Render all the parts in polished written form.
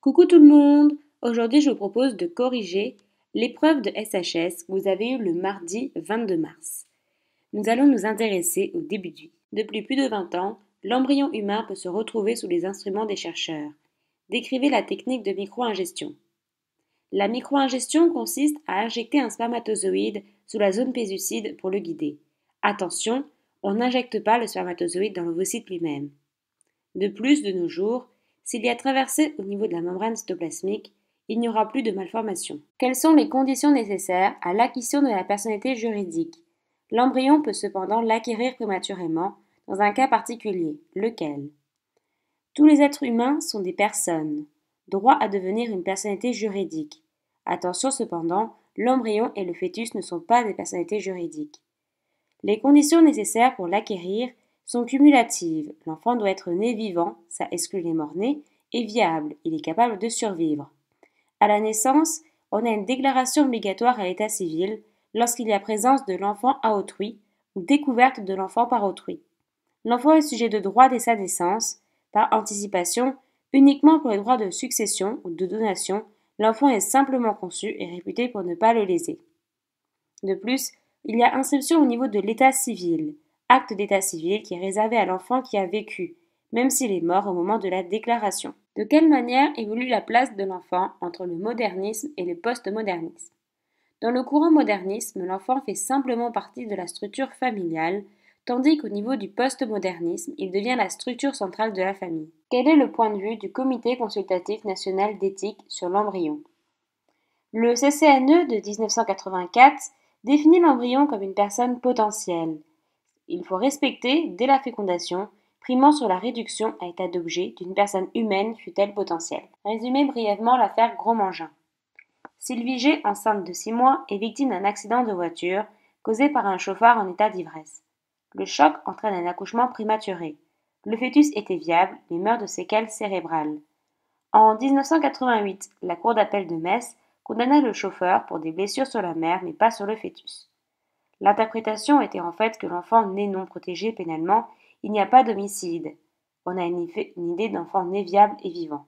Coucou tout le monde! Aujourd'hui, je vous propose de corriger l'épreuve de SHS que vous avez eue le mardi 22 mars. Nous allons nous intéresser au début de vie. Depuis plus de 20 ans, l'embryon humain peut se retrouver sous les instruments des chercheurs. Décrivez la technique de micro-ingestion. La micro-ingestion consiste à injecter un spermatozoïde sous la zone pésucide pour le guider. Attention, on n'injecte pas le spermatozoïde dans l'ovocyte lui-même. De plus, de nos jours, s'il y a traversé au niveau de la membrane cytoplasmique, il n'y aura plus de malformation. Quelles sont les conditions nécessaires à l'acquisition de la personnalité juridique? L'embryon peut cependant l'acquérir prématurément dans un cas particulier, lequel? Tous les êtres humains sont des personnes, droit à devenir une personnalité juridique. Attention cependant, l'embryon et le fœtus ne sont pas des personnalités juridiques. Les conditions nécessaires pour l'acquérir sont cumulatives. L'enfant doit être né vivant, ça exclut les morts-nés, et viable, il est capable de survivre. À la naissance, on a une déclaration obligatoire à l'état civil lorsqu'il y a présence de l'enfant à autrui ou découverte de l'enfant par autrui. L'enfant est sujet de droit dès sa naissance, par anticipation, uniquement pour les droits de succession ou de donation, l'enfant est simplement conçu et réputé pour ne pas le léser. De plus, il y a inscription au niveau de l'état civil, acte d'état civil qui est réservé à l'enfant qui a vécu, même s'il est mort au moment de la déclaration. De quelle manière évolue la place de l'enfant entre le modernisme et le postmodernisme? Dans le courant modernisme, l'enfant fait simplement partie de la structure familiale, tandis qu'au niveau du postmodernisme, il devient la structure centrale de la famille. Quel est le point de vue du Comité consultatif national d'éthique sur l'embryon? Le CCNE de 1984 définit l'embryon comme une personne potentielle. Il faut respecter, dès la fécondation, primant sur la réduction à état d'objet d'une personne humaine fût-elle potentielle. Résumez brièvement l'affaire Gros-Mangin. Sylvie G, enceinte de 6 mois, est victime d'un accident de voiture causé par un chauffard en état d'ivresse. Le choc entraîne un accouchement prématuré. Le fœtus était viable, mais meurt de séquelles cérébrales. En 1988, la Cour d'appel de Metz condamna le chauffeur pour des blessures sur la mère mais pas sur le fœtus. L'interprétation était en fait que l'enfant né non protégé pénalement, il n'y a pas d'homicide. On a une idée d'enfant né viable et vivant.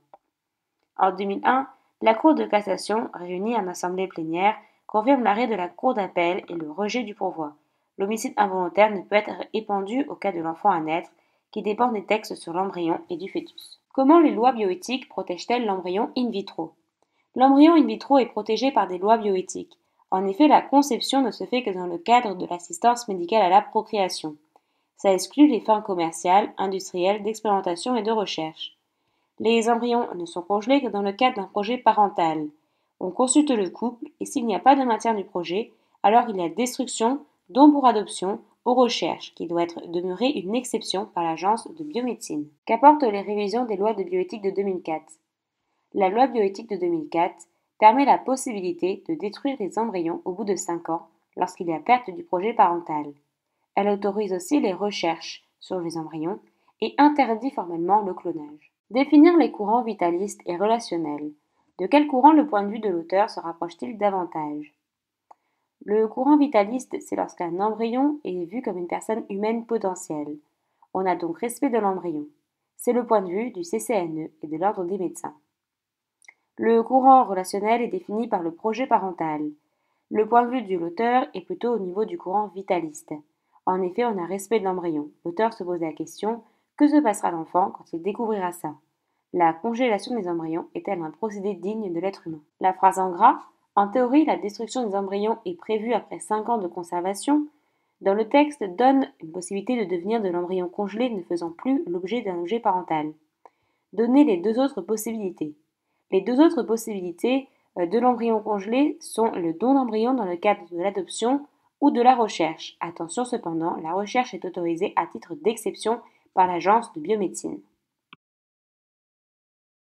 En 2001, la Cour de cassation, réunie en assemblée plénière, confirme l'arrêt de la Cour d'appel et le rejet du pourvoi. L'homicide involontaire ne peut être épandu au cas de l'enfant à naître, qui dépend des textes sur l'embryon et du fœtus. Comment les lois bioéthiques protègent-elles l'embryon in vitro? L'embryon in vitro est protégé par des lois bioéthiques. En effet, la conception ne se fait que dans le cadre de l'assistance médicale à la procréation. Ça exclut les fins commerciales, industrielles, d'expérimentation et de recherche. Les embryons ne sont congelés que dans le cadre d'un projet parental. On consulte le couple et s'il n'y a pas de maintien du projet, alors il y a destruction, don pour adoption, aux recherches, qui doit être demeurée une exception par l'Agence de biomédecine. Qu'apportent les révisions des lois de bioéthique de 2004? La loi bioéthique de 2004 permet la possibilité de détruire les embryons au bout de 5 ans lorsqu'il y a perte du projet parental. Elle autorise aussi les recherches sur les embryons et interdit formellement le clonage. Définir les courants vitalistes et relationnels. De quel courant le point de vue de l'auteur se rapproche-t-il davantage? Le courant vitaliste, c'est lorsqu'un embryon est vu comme une personne humaine potentielle. On a donc respect de l'embryon. C'est le point de vue du CCNE et de l'Ordre des médecins. Le courant relationnel est défini par le projet parental. Le point de vue de l'auteur est plutôt au niveau du courant vitaliste. En effet, on a respect de l'embryon. L'auteur se pose la question: que se passera l'enfant quand il découvrira ça? La congélation des embryons est-elle un procédé digne de l'être humain? La phrase en gras: en théorie, la destruction des embryons est prévue après 5 ans de conservation. Dans le texte, donne une possibilité de devenir de l'embryon congelé ne faisant plus l'objet d'un objet parental. Donnez les deux autres possibilités. Les deux autres possibilités de l'embryon congelé sont le don d'embryon dans le cadre de l'adoption ou de la recherche. Attention cependant, la recherche est autorisée à titre d'exception par l'Agence de biomédecine.